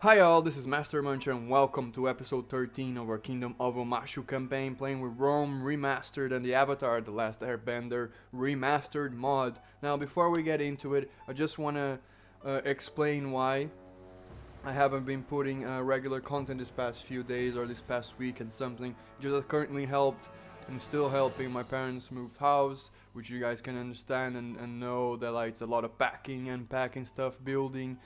Hi all, this is Master Muncher and welcome to episode 13 of our Kingdom of Omashu campaign, playing with Rome Remastered and the Avatar, the Last Airbender Remastered mod. Now before we get into it, I just want to explain why I haven't been putting regular content this past few days or this past week and something. Just currently helped and still helping my parents move house, which you guys can understand and know that like it's a lot of packing, unpacking stuff, building,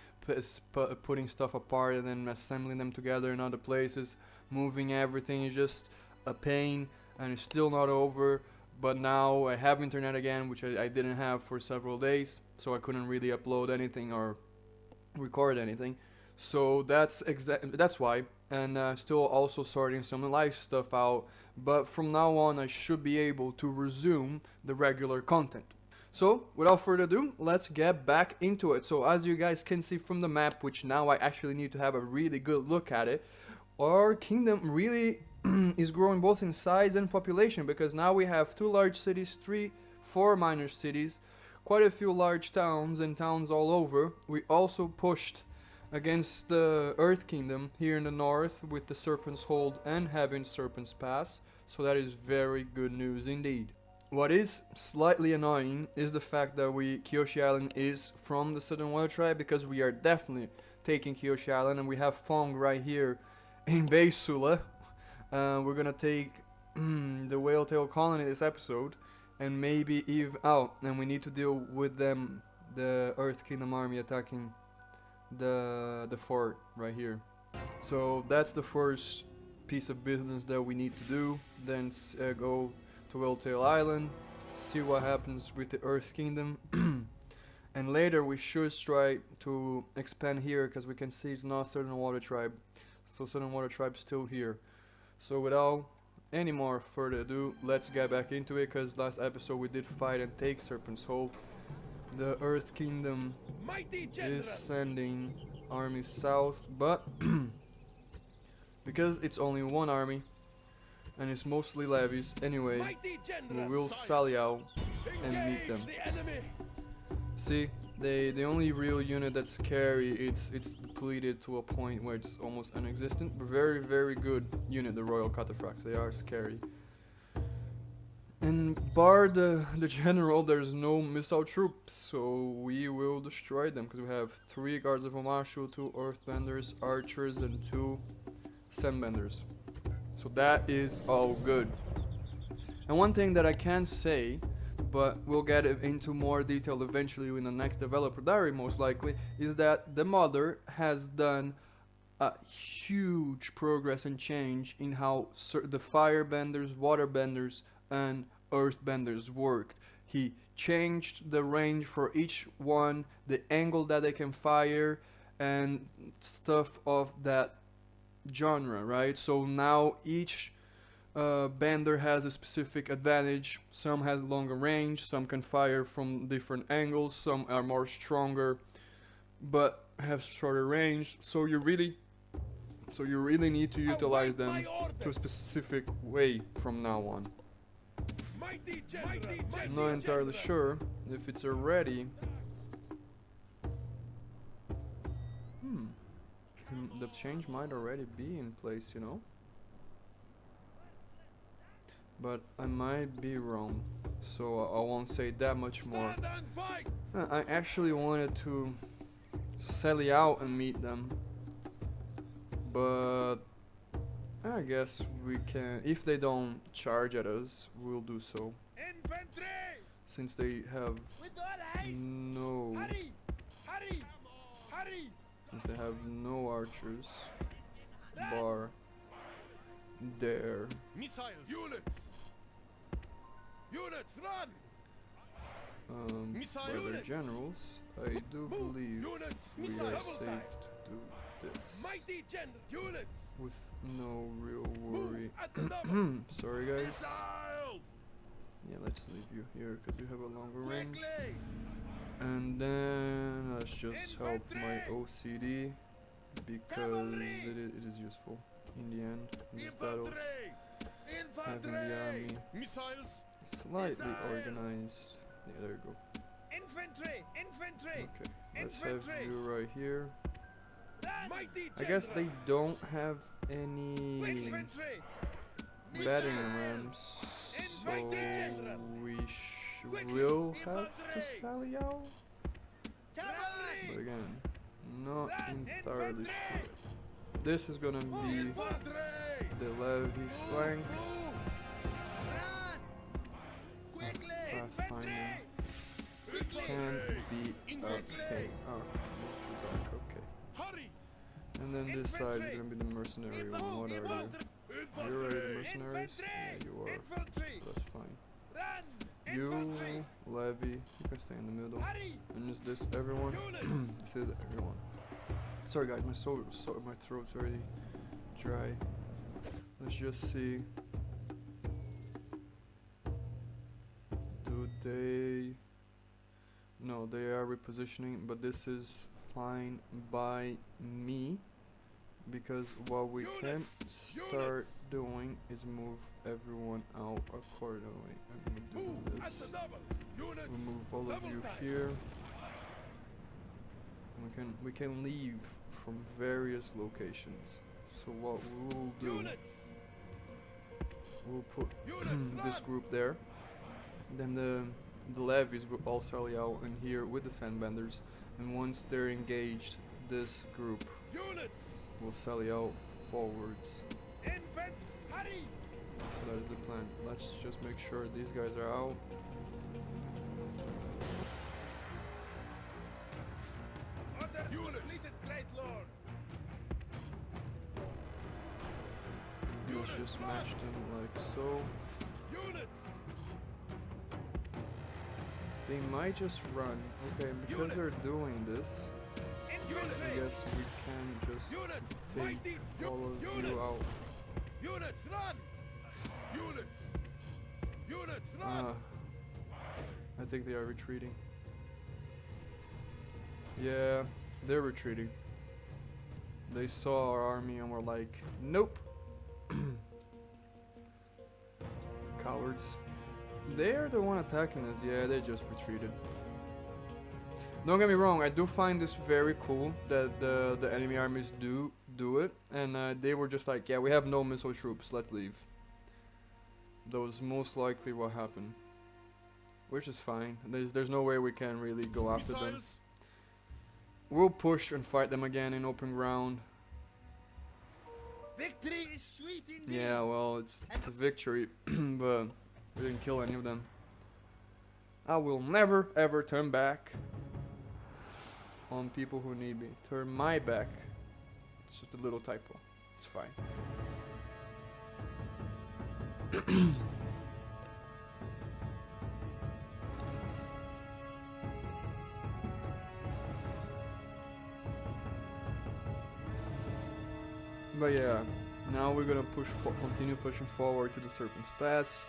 putting stuff apart and then assembling them together in other places. Moving everything is just a pain and it's still not over. But now I have internet again, which I didn't have for several days, so I couldn't really upload anything or record anything. So that's why, and still also sorting some live stuff out. But from now on, I should be able to resume the regular content. So, without further ado, let's get back into it. So, as you guys can see from the map, which now I actually need to have a really good look at it, our kingdom really is growing both in size and population, because now we have 2 large cities, 4 minor cities, quite a few large towns and towns all over. We also pushed against the Earth Kingdom here in the north with the Serpent's Hold and having Serpent's Pass, so that is very good news indeed. What is slightly annoying is the fact that Kyoshi Island is from the Southern Water Tribe, because we are definitely taking Kyoshi Island and we have Fong right here in Beisula. We're gonna take the Whale Tail Colony this episode and maybe and we need to deal with them, the Earth Kingdom army attacking the fort right here. So that's the first piece of business that we need to do. Then go to Whaletail Island, see what happens with the Earth Kingdom, and later we should try to expand here, because we can see it's not Southern Water Tribe, so Southern Water Tribe's still here. So without any more further ado, let's get back into it, because last episode we did fight and take Serpent's Hold. The Earth Kingdom is sending armies south, but because it's only one army and it's mostly levies anyway, we will sally out and meet them. See, the only real unit that's scary, it's depleted to a point where it's almost non-existent. Very, very good unit, the Royal Cataphracts. They are scary. And bar the general, there's no missile troops, so we will destroy them, because we have 3 guards of Omashu, 2 earthbenders, archers, and 2 sandbenders. So that is all good. And one thing that I can say, but we'll get into more detail eventually in the next developer diary most likely, is that the modder has done a huge progress and change in how the firebenders, waterbenders, and earthbenders work. He changed the range for each one, the angle that they can fire, and stuff of that genre, right? So now each bender has a specific advantage. Some has longer range, some can fire from different angles, some are more stronger but have shorter range. So you really need to utilize them to a specific way from now on. I'm not entirely sure if it's already. The change might already be in place, you know? But I might be wrong, so I won't say that much more. I actually wanted to sally out and meet them, but I guess we can, if they don't charge at us, we'll do so. Since they have no... Since they have no archers, bar there. Units! Units, run! By their generals, I do believe we are safe to do this with no real worry. Sorry guys. Yeah, let's leave you here because you have a longer range. And then let's just help my OCD, because it is useful in the end in these battles. Having the army slightly organized. Yeah, there you go. Infantry! Infantry! Okay, let's have you right here. I guess they don't have any batting rams, so we will have to sally out. But again, not entirely sure. This is gonna be the levy flank. Pathfinder can't be okay. Oh, back. Okay. And then this side is gonna be the mercenary one. What are you? You're already the mercenaries? Yeah, you are. So that's fine. You, Levy, you can stay in the middle. And is this everyone? This is everyone. Sorry guys, my throat's already dry. Let's just see. Do they... No, they are repositioning, but this is fine by me. Because what we can start doing is move everyone out accordingly. I'm gonna do this. We'll move all of you here. We can leave from various locations. So what we'll do, we'll put this group there. Then the levies will all sally out in here with the sandbenders. And once they're engaged, this group will sally out forwards. So that is the plan. Let's just make sure these guys are out. Let's just match them like so. They might just run. Okay, because they're doing this, I guess we can just take all of you out. I think they are retreating. Yeah, they're retreating. They saw our army and were like, nope. Cowards. They're the one attacking us. Yeah, they just retreated. Don't get me wrong, I do find this very cool that the enemy armies do it, and they were just like, yeah, we have no missile troops, let's leave. That was most likely what happened, which is fine. There's no way we can really go after them. We'll push and fight them again in open ground. Victory is sweet indeed. Yeah, well, it's a victory, but we didn't kill any of them. I will never ever turn back on people who need me. Turn my back. It's just a little typo. It's fine. But yeah, now we're gonna continue pushing forward to the Serpent's Pass,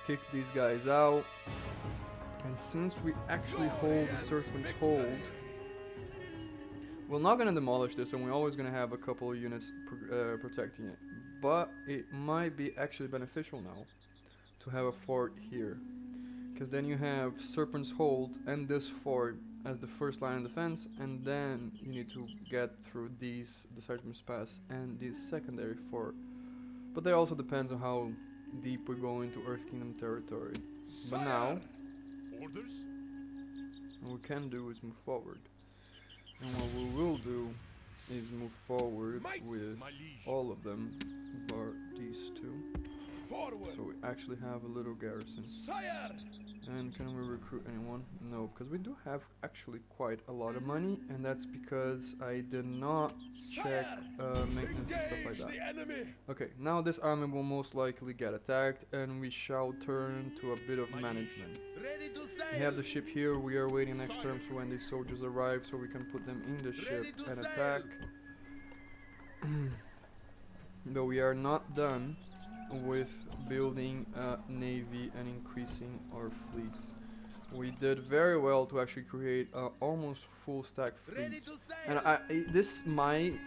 kick these guys out, and since we actually hold the Serpent's Hold, we're not gonna demolish this, and we're always gonna have a couple of units protecting it. But it might be actually beneficial now to have a fort here, because then you have Serpent's Hold and this fort as the first line of defense, and then you need to get through the Serpent's Pass and the secondary fort. But that also depends on how deep we go into Earth Kingdom territory. But now, what we can do is move forward. And what we will do is move forward with all of them, bar these two. So we actually have a little garrison. And can we recruit anyone? No, because we do have actually quite a lot of money, and that's because I did not check maintenance and stuff like that. Okay, now this army will most likely get attacked, and we shall turn to a bit of management. We have the ship here. We are waiting next turn for when these soldiers arrive, so we can put them in the ship and attack. But we are not done with building a navy and increasing our fleets. We did very well to actually create a almost full stack fleet. And this might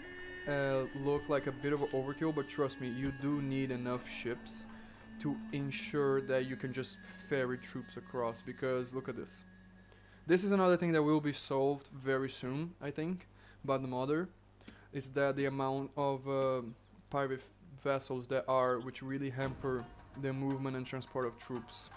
look like a bit of an overkill, but trust me, you do need enough ships to ensure that you can just ferry troops across, because look at this. This is another thing that will be solved very soon, I think, by the modder. It's that the amount of pirate vessels that are, which really hamper the movement and transport of troops.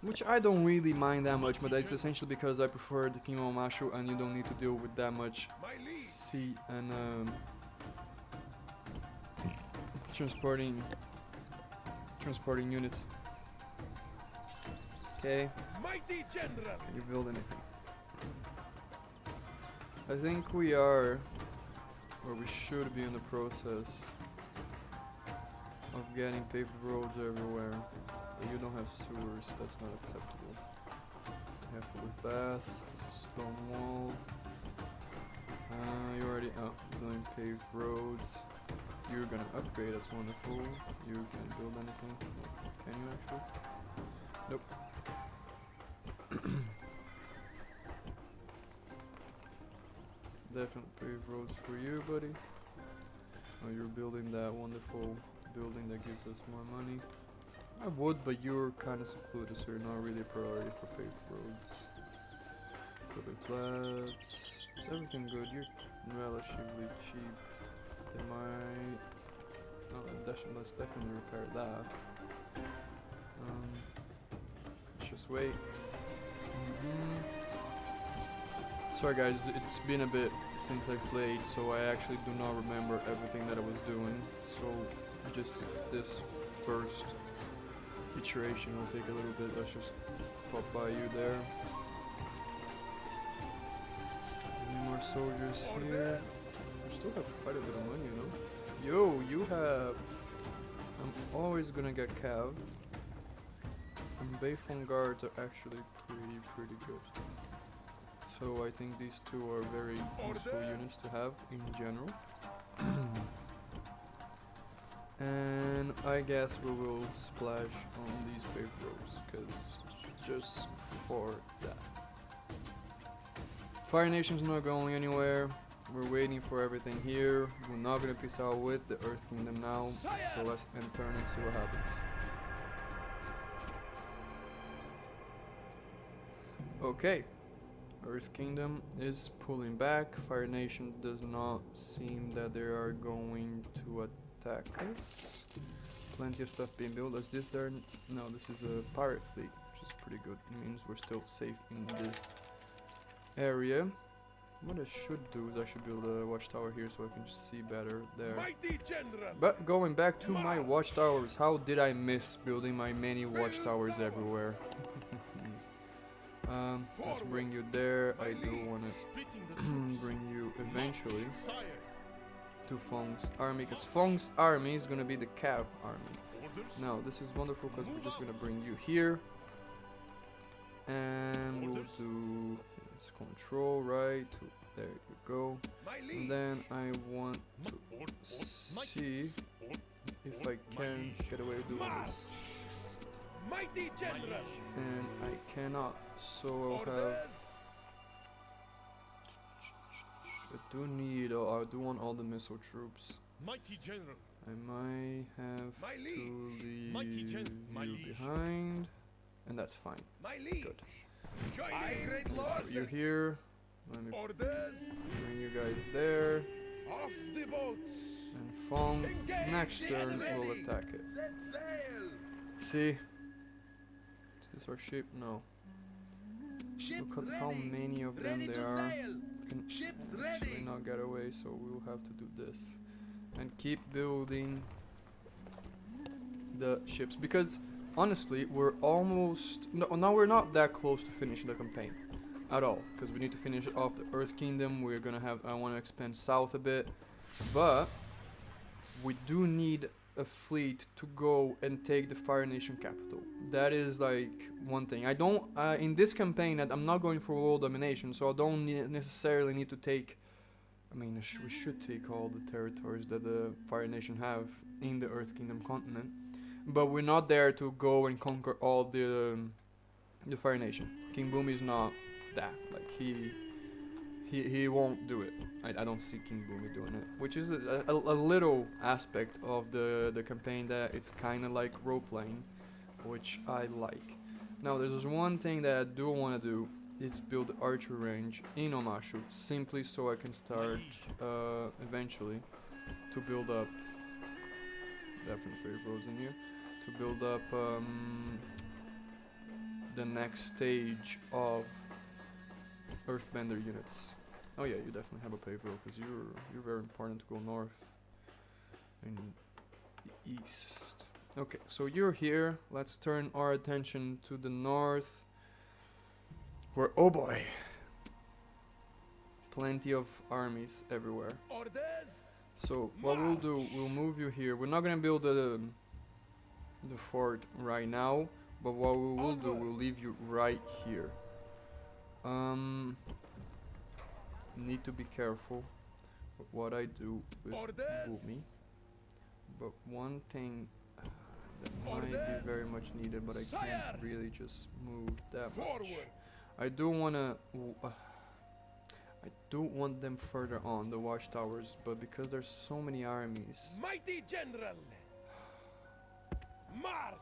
Which I don't really mind that much, but that's essentially because I prefer the Kingdom of Omashu and you don't need to deal with that much sea and transporting units. Okay. Can you build anything? I think we are, or we should be in the process of getting paved roads everywhere. But you don't have sewers, that's not acceptable. You have public baths, this is stone wall. You already doing paved roads. You're gonna upgrade, that's wonderful. You can build anything. Can you actually? Nope. Definitely paved roads for you, buddy. Oh, you're building that wonderful building that gives us more money. I would, but you're kind of secluded, so you're not really a priority for paved roads. Public flats. Is everything good? You're relatively cheap. They might... Oh, let's definitely repair that. Let's just wait. Sorry guys, it's been a bit since I played, so I actually do not remember everything that I was doing. So just this first iteration will take a little bit. Let's just pop by you there. Any more soldiers here? We still have quite a bit of money, you know? Yo, you have... I'm always gonna get Cav. And Bayfong guards are actually pretty good. So I think these two are very useful units to have in general. And I guess we will splash on these paved roads, because just for that. Fire Nation's not going anywhere. We're waiting for everything here. We're not gonna peace out with the Earth Kingdom now. So let's turn and see what happens. Okay. Earth Kingdom is pulling back. Fire Nation does not seem that they are going to attack us. Plenty of stuff being built. Is this there? No, this is a pirate fleet, which is pretty good. It means we're still safe in this area. What I should do is I should build a watchtower here so I can see better there. But going back to my watchtowers, how did I miss building my many watchtowers everywhere? Let's bring you there. I do want to bring you eventually to Fong's army, because Fong's army is going to be the Cav army. Now, this is wonderful because we're just going to bring you here. And we'll do this control, right? There you go. And then I want to see if I can get away with doing this. And I cannot, so I'll have... I do want all the missile troops. I might have to leave you behind, and that's fine. Good. You're here. Let me bring you guys there. And Fong, next turn, will attack it. See? Is this our ship? No. Look at how many of them there are. Can actually not get away, so we'll have to do this. And keep building the ships. Because, honestly, we're almost... No, we're not that close to finishing the campaign. At all. Because we need to finish off the Earth Kingdom. We're gonna have... I want to expand south a bit. But we do need a fleet to go and take the Fire Nation capital. That is like one thing. I don't in this campaign I'm not going for world domination, so I don't necessarily need to take... I mean, we should take all the territories that the Fire Nation have in the Earth Kingdom continent, but we're not there to go and conquer all the Fire Nation. King Bumi is not that. Like he won't do it. I don't see King Bumi doing it, which is a little aspect of the campaign that it's kind of like role playing, which I like. Now there's one thing that I do want to do It's build the archer range in Omashu, simply so I can start eventually to build up. Definitely brave roads in here to build up the next stage of Earthbender units. Oh yeah, you definitely have a paved road because you're very important to go north and east. Okay, so you're here. Let's turn our attention to the north. Where, oh boy, plenty of armies everywhere. So what we'll do, we'll move you here. We're not gonna build the fort right now, but what we will do, we'll leave you right here. Need to be careful with what I do with Bumi. But one thing that might be very much needed, but I can't really just move that much. I do want them further on the watchtowers, but because there's so many armies. Mighty General, march!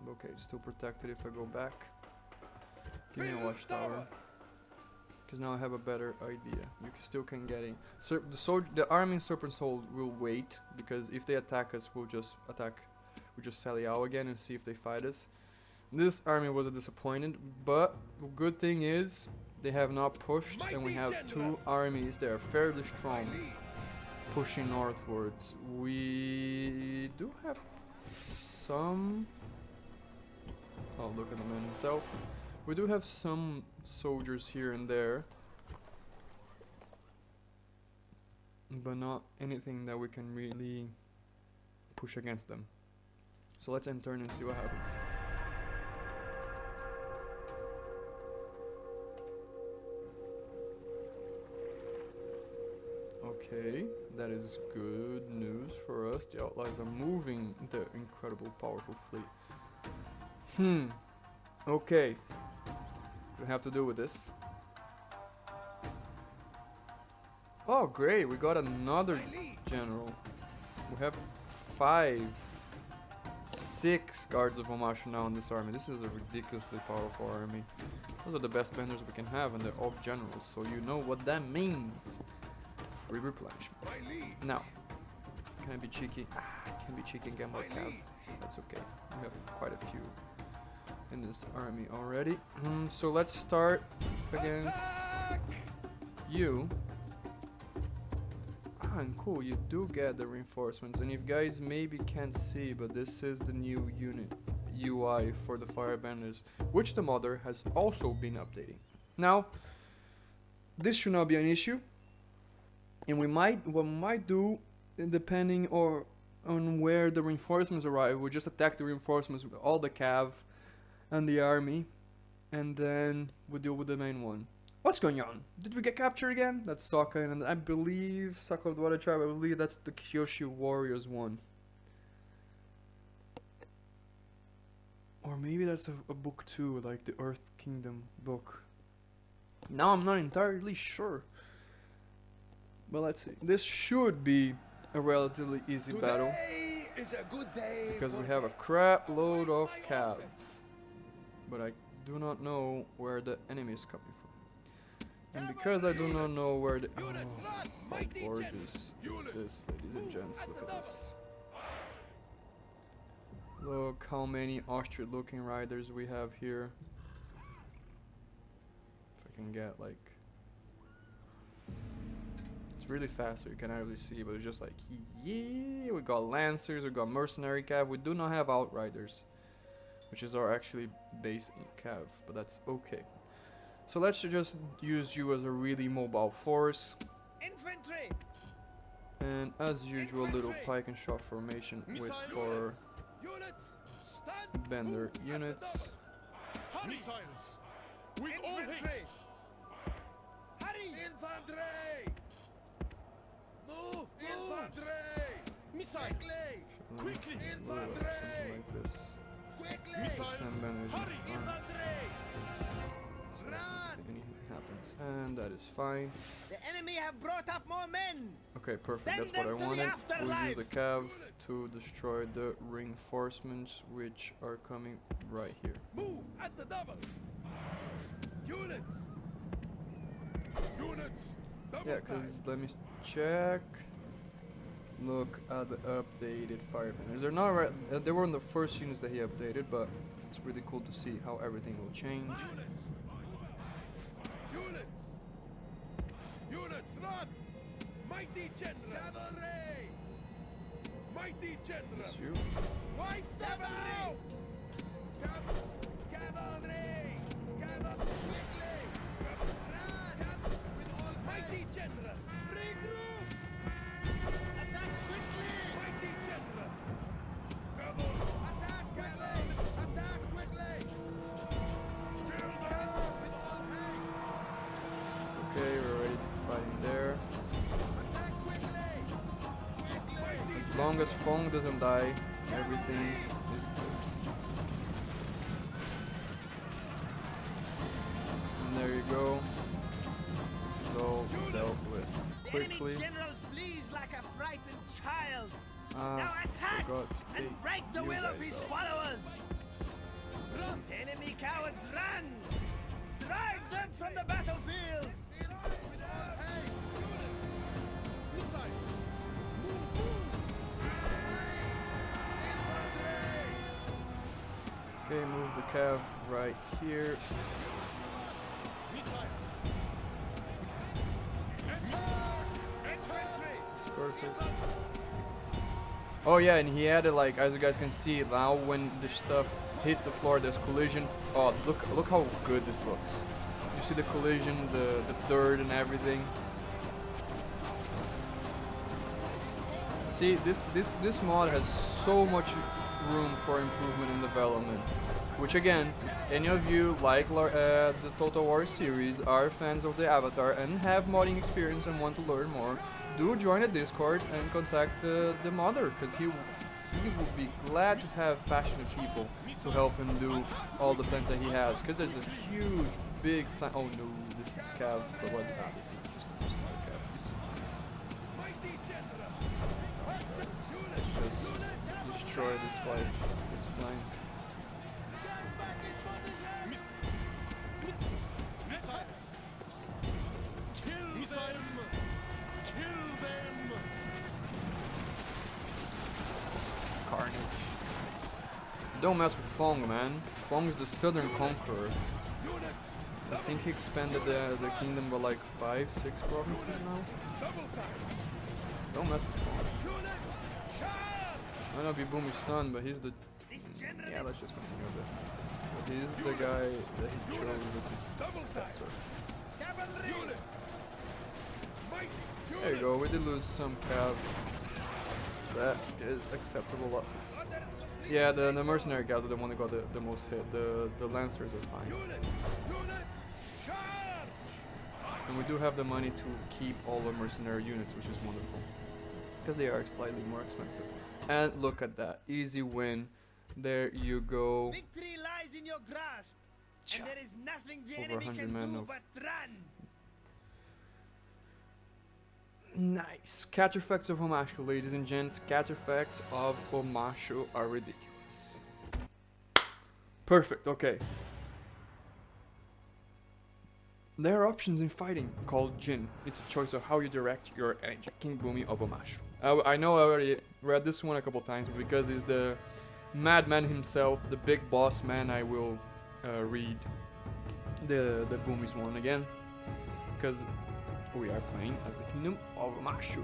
Okay, it's still protected if I go back. Give me a watchtower, because now I have a better idea. You still can get in. The army in Serpent's Hold will wait, because if they attack us, we'll just sally out again and see if they fight us. This army was a disappointment, but the good thing is they have not pushed, and we have two armies that are fairly strong pushing northwards. We do have some. Oh, look at the man himself. We do have some soldiers here and there, but not anything that we can really push against them. So let's end turn and see what happens. Okay, that is good news for us. The Outlaws are moving the incredible, powerful fleet. Okay. We have to deal with this. Oh, great. We got another general. We have 6 guards of Omashu now in this army. This is a ridiculously powerful army. Those are the best benders we can have, and they're all generals, so you know what that means. Free replenishment. Now, can I be cheeky? I can be cheeky and get more cav. That's okay. We have quite a few in this army already. So let's start against you. And cool, you do get the reinforcements, and you guys maybe can't see, but this is the new unit UI for the Firebenders, which the modder has also been updating. Now, this should not be an issue, and what we might do, depending on where the reinforcements arrive, we'll just attack the reinforcements with all the cav and the army, and then we'll deal with the main one. What's going on? Did we get captured again? That's Sokka, and I believe Sokka of the Water Tribe. I believe that's the Kyoshi Warriors one. Or maybe that's a book too, like the Earth Kingdom book. Now I'm not entirely sure. But let's see. This should be a relatively easy battle. Is a good day because we have a crap load of cav. But I do not know where the enemy is coming from. And because I do not know where the... Oh, how gorgeous is this, ladies and gents. Look at this. Look how many ostrich looking riders we have here. If I can get like... It's really fast so you cannot really see, but it's just like... Yeah, we got lancers, we got mercenary cav. We do not have outriders, which is our actually base cav, but that's okay. So let's just use you as a really mobile force. Infantry. And as usual, little pike and shot formation with our bender units. Missiles. With all haste. Hurry. Infantry. Move. Infantry. Missiles. Quickly. Infantry. Something like this. Quickly. Missiles. Hurry. Infantry. Anything happens, and that is fine. The enemy have brought up more men. Okay, perfect. Send That's what I them to the wanted. We'll afterlife. use the cav to destroy the reinforcements, which are coming right here. Move at the double. Units. Yeah, cause let me check. Look at the updated Firebenders. They're not right. They were on the first units that he updated, but it's really cool to see how everything will change. Units! Units, run! Mighty General! Cavalry! Mighty General! That's you. Wipe them out! Cavalry! Quickly! Run! With all mighty General! Regroup! Attack quickly! Mighty General! Attack quickly! Attack quickly! Kill them! With all haste! Okay, we're already fighting there. Attack quickly! Quickly! As long as Fong doesn't die, everything is good. And there you go. This is all dealt with The enemy quickly. general flees like a frightened child. Ah, Now attack forgot to and take break the you will of guys his out. followers. Run! Enemy cowards, run! Drive them from the battlefield! Okay, move the cav right here. It's perfect. Oh yeah, and he added, like, as you guys can see now, when the stuff hits the floor, there's collision. Oh, look how good this looks. You see the collision, the dirt and everything. See, this mod has so much room for improvement and development. Which again, if any of you like the Total War series, are fans of the Avatar and have modding experience and want to learn more, do join the Discord and contact the modder, because he would be glad to have passionate people to help him do all the plans that he has. Because there's a huge, big plan. Oh no, this is Cav, but what? Ah, this is just another Cav. Let's just destroy this flight, this flank. Carnage. Don't mess with Fong, man. Fong is the Southern Conqueror. I think he expanded the kingdom by like 5-6 provinces now. Don't mess with Fong. I might not be Bumi's son, but he's the... Yeah, let's just continue with it. But he's the guy that he chose as his successor. There you go, we did lose some cav. That is acceptable losses. Yeah, the mercenary guys are the one that got the most hit. The lancers are fine. And we do have the money to keep all the mercenary units, which is wonderful. Because they are slightly more expensive. And look at that, easy win. There you go. Victory lies in your grasp, and there is nothing the Over enemy 100 can men do of- but run. Nice. Scatter effects of Omashu, ladies and gents. Scatter effects of Omashu are ridiculous. Perfect, okay. There are options in fighting called Jin. It's a choice of how you direct your energy. King Bumi of Omashu. I know I already read this one a couple times, but because he's the madman himself, the big boss man, I will read the Bumi's one again. Because we are playing as the Kingdom of Omashu.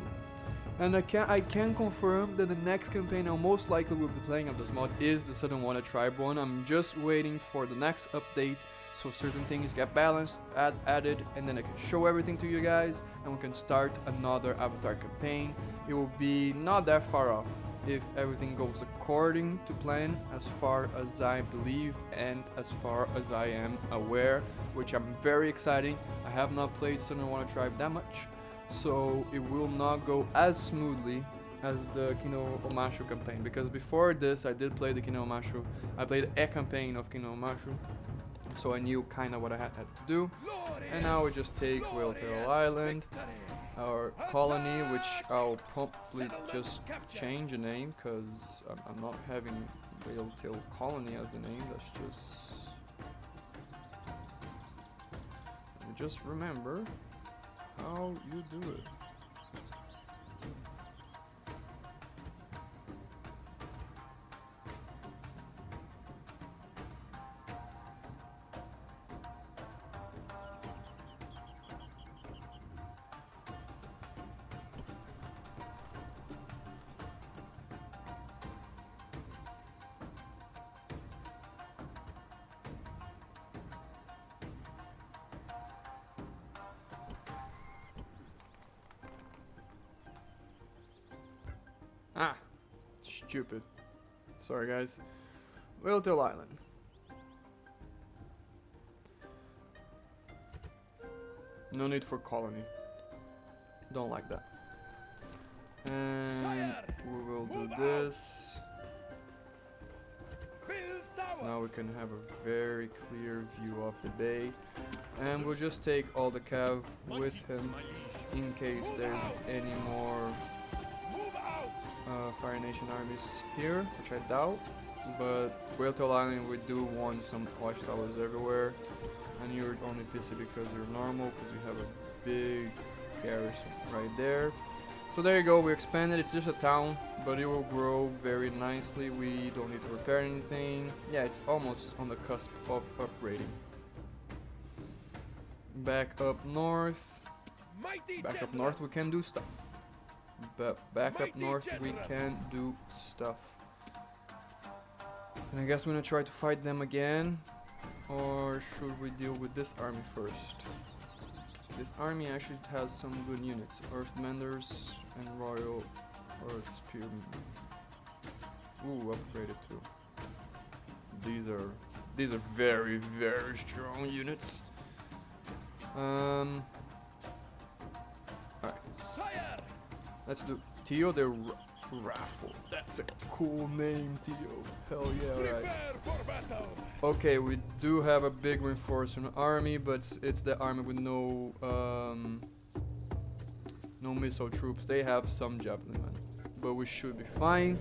And I can confirm that the next campaign I'll most likely will be playing of this mod is the Southern Water Tribe one. I'm just waiting for the next update so certain things get balanced, added, and then I can show everything to you guys and we can start another Avatar campaign. It will be not that far off if everything goes according to plan, as far as I believe and as far as I am aware, which I'm very excited. I have not played Southern Water Tribe that much, so it will not go as smoothly as the Kingdom of Omashu campaign, because before this I did play the Kingdom of Omashu. I played a campaign of Kingdom of Omashu, so I knew kind of what I had to do. And now we just take Whaletail Island, our colony, which I'll promptly just change the name, because I'm not having Whaletail Colony as the name. That's just... Let me just remember how you do it. Ah, stupid. Sorry guys. Whale Island. No need for colony. Don't like that. And we will do this. Now we can have a very clear view of the bay. And we'll just take all the cav with him in case there's any more Fire Nation armies here, which I doubt. But Whale Island, we do want some watchtowers everywhere. And you're only pissy because you're normal, because you have a big garrison right there. So there you go, we expanded. It's just a town, but it will grow very nicely. We don't need to repair anything. Yeah, it's almost on the cusp of upgrading. Back up north. Back up north we can do stuff. But back up north we can do stuff. And I guess we're gonna try to fight them again. Or should we deal with this army first? This army actually has some good units. Earthbenders and Royal Earth Spearmen. Ooh, upgraded too. These are very, very strong units. Alright. Let's do Tio the Raffle. That's a cool name, Tio. Hell yeah, alright. Okay, we do have a big reinforcement army, but it's the army with no missile troops. They have some javelin men, but we should be fine.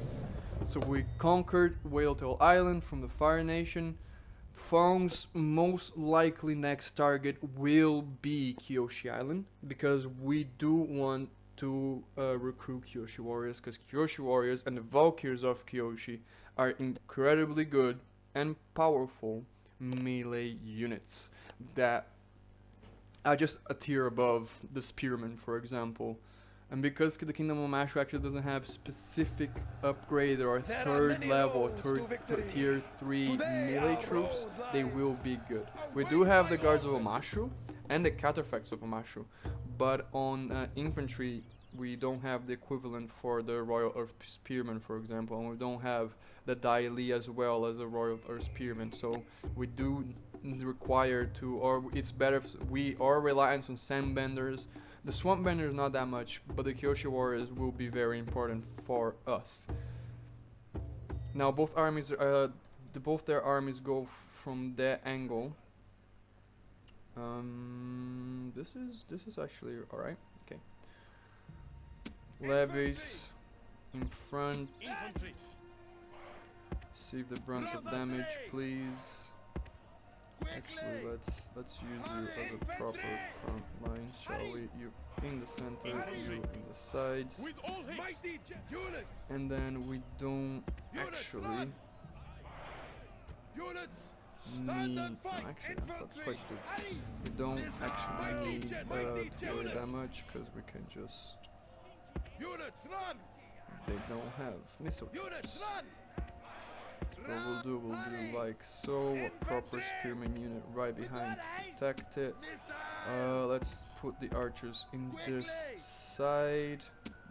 So we conquered Whale Island from the Fire Nation. Fong's most likely next target will be Kyoshi Island, because we do want to recruit Kyoshi warriors, because Kyoshi warriors and the Valkyries of Kyoshi are incredibly good and powerful melee units that are just a tier above the Spearmen, for example. And because the Kingdom of Omashu actually doesn't have specific upgrade or third level, tier 3 melee troops, they will be good. We do have the Guards of Omashu and the Cataphracts of Omashu, but on infantry we don't have the equivalent for the Royal Earth Spearmen, for example, and we don't have the Daili as well as a Royal Earth Spearmen, so we do require to, or it's better if we are reliant on Sandbenders. The Swamp Benders not that much, but the Kyoshi warriors will be very important for us. Now both armies, both their armies go from that angle. This is actually alright. Okay. Levies in front. Save the brunt of damage, please. Actually, let's use you as a proper front line, shall we? You in the center, you in the sides, and then we don't actually need. Actually, fudge this. We don't actually need to worry that much, because we can just. They don't have missiles. What we'll do like so, a proper spearman unit right behind to protect it. Let's put the archers in this side,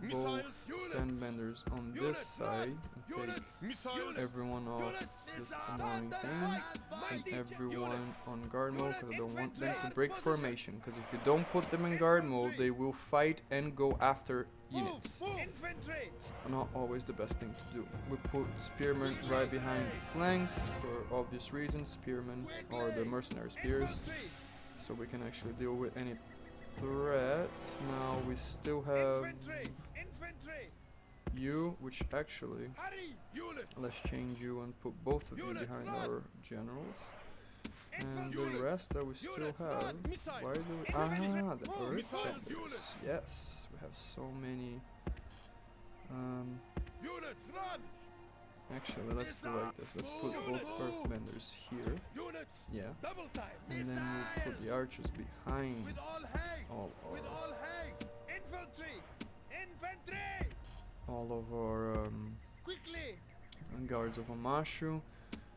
both Sandbenders on this side, and take everyone off this annoying thing, and everyone on guard mode, because I don't want them to break formation, because if you don't put them in guard mode, they will fight and go after units. It's not always the best thing to do. We put spearmen right behind the flanks for obvious reasons, spearmen or the mercenary spears, so we can actually deal with any threats. Now we still have you, which actually, let's change you and put both of you behind our generals. And the rest that we still have. Why do we? Ah, the Earthbenders. Yes, we have so many. Actually, let's do like this. Let's put both Earthbenders here. Yeah. And then we'll put the archers behind all of our guards of Omashu.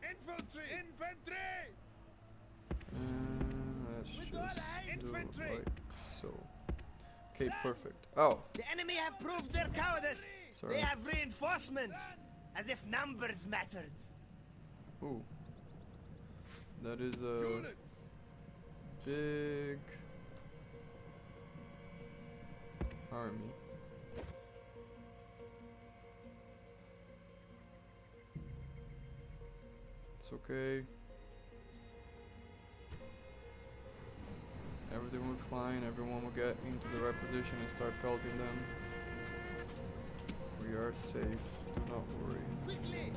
And let's just do it like so. Okay, perfect. Oh, The enemy have proved their cowardice. sorry. They have reinforcements, as if numbers mattered. Ooh. That is a big army. It's okay. Everything will be fine, everyone will get into the right position and start pelting them. We are safe, do not worry. Quickly!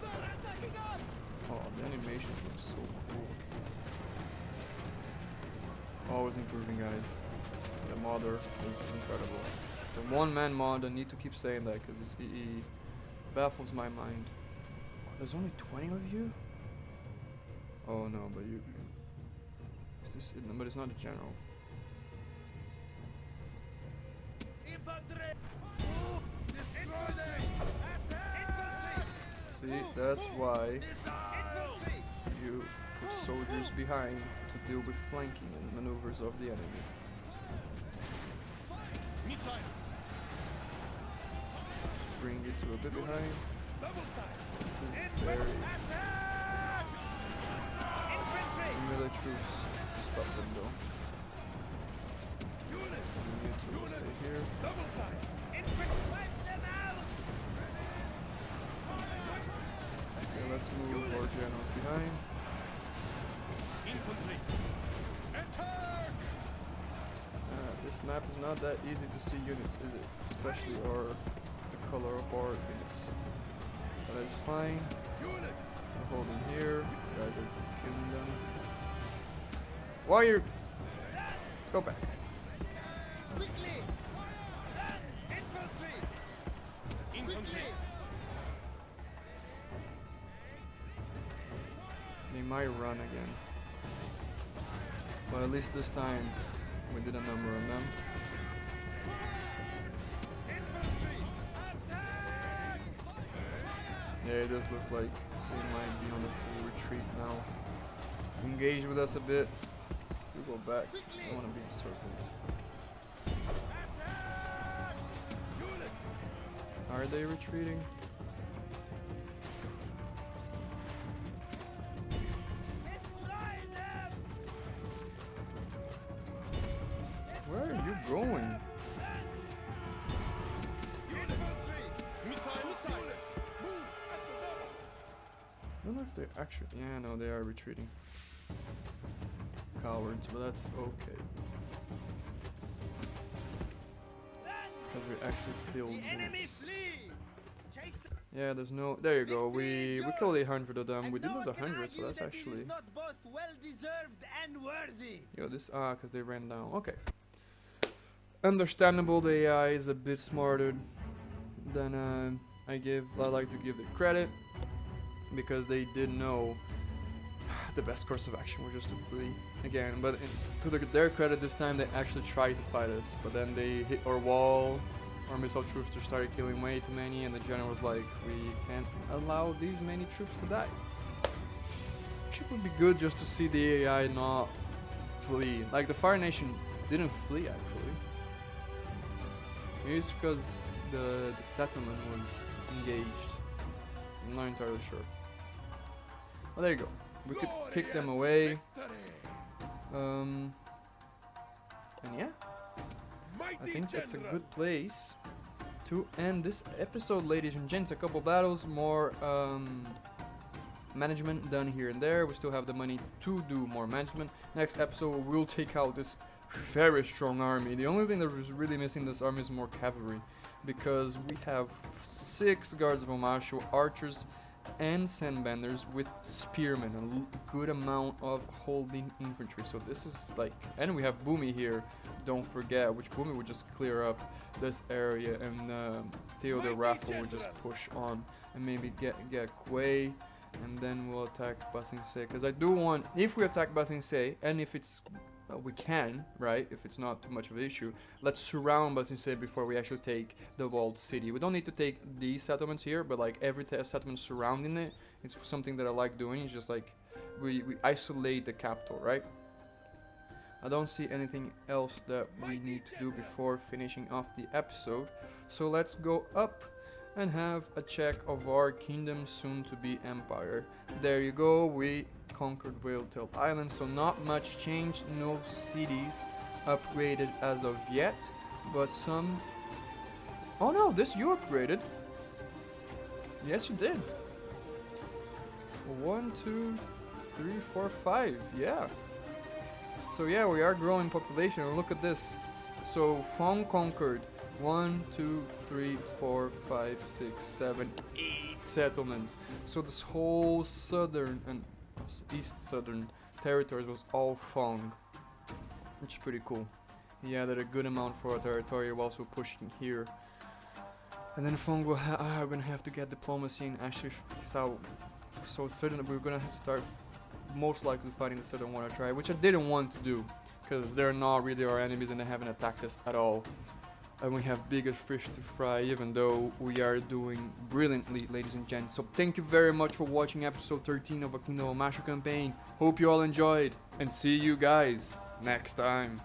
They're attacking us! Oh, the animations look so cool. Always improving, guys. The modder is incredible. It's a one-man mod. I need to keep saying that because it baffles my mind. Oh, there's only 20 of you? Oh no, but you. Is this? No, but it's not a general. Infantry! Move! Destroy them! Attack! See, that's why Infantry! you put soldiers behind to deal with flanking and maneuvers of the enemy. Missiles! Bring it to a bit behind. Double time! This is very Attack! Infantry! melee troops. Stop them though. Units! You need to stay here. Double time! Infantry! Wipe them out! Okay, let's move our generals behind. Infantry! Attack! This map is not that easy to see units, is it? Especially the color of our units. But that's fine. Units! I'll hold in here. You guys are killing them. Warrior! Go back. Quickly! Infantry! Infantry! They might run again. But at least this time we did a number on them. Infantry! Attack! Yeah, it does look like they might be on a full retreat now. Engage with us a bit. We go back. I want to be encircled. Attack! Units! Are they retreating? Destroy them! Where are you going? Infantry! Missiles! Move at the double! I don't know if they actually. Yeah, no, they are retreating. Cowards, but that's okay. Because we actually killed The enemy units. flee! Chase them! Yeah, there's no. There you go. We killed 800 of them. And We did no lose one can 100, so argue that's that it actually. is not both well-deserved and worthy. Yo, this because they ran down. Okay. Understandable. The AI is a bit smarter than I like to give the credit because they did know the best course of action was just to flee again. But to their credit, this time they actually tried to fight us, but then they hit our wall. Our missile troops just started killing way too many, and the general was like, "We can't allow these many troops to die." It would be good just to see the AI not flee. Like the Fire Nation didn't flee actually. Maybe it's because the settlement was engaged. I'm not entirely sure. Well, there you go. We could kick them away. And yeah, I think that's a good place to end this episode, ladies and gents. A couple battles, more management done here and there. We still have the money to do more management. Next episode, we'll take out this very strong army. The only thing that was really missing in this army is more cavalry, because we have 6 guards of Omashu, archers, and sandbenders with spearmen, a good amount of holding infantry. So this is like, and we have Bumi here, don't forget, which Bumi would just clear up this area, and Theo the Raffle would just push on and maybe get Quay, and then we'll attack Basingsei, because I do want, if we attack Basingsei, and if it's we can, right, if it's not too much of an issue, let's surround Basingsei before we actually take the walled city. We don't need to take these settlements here, but like every settlement surrounding it, it's something that I like doing. It's just like we isolate the capital, right? I don't see anything else that we need to do before finishing off the episode, so let's go up and have a check of our kingdom, soon to be empire. There you go, we conquered Whaletail Island, so not much changed, no cities upgraded as of yet, but some... Oh no, this you upgraded. Yes, you did. 1, 2, 3, 4, 5, yeah. So yeah, we are growing population, and look at this. So Fong conquered 1, 2, 3, 4, 5, 6, 7, 8 settlements. So this whole southern and east southern territories was all Fong, which is pretty cool. He added a good amount for our territory while also pushing here. And then Fong will are gonna have to get diplomacy and actually so certain we're gonna start most likely fighting the Southern Water Tribe, which I didn't want to do because they're not really our enemies and they haven't attacked us at all. And we have bigger fish to fry, even though we are doing brilliantly, ladies and gents. So thank you very much for watching episode 13 of a Kingdom of Omashu campaign. Hope you all enjoyed, and see you guys next time.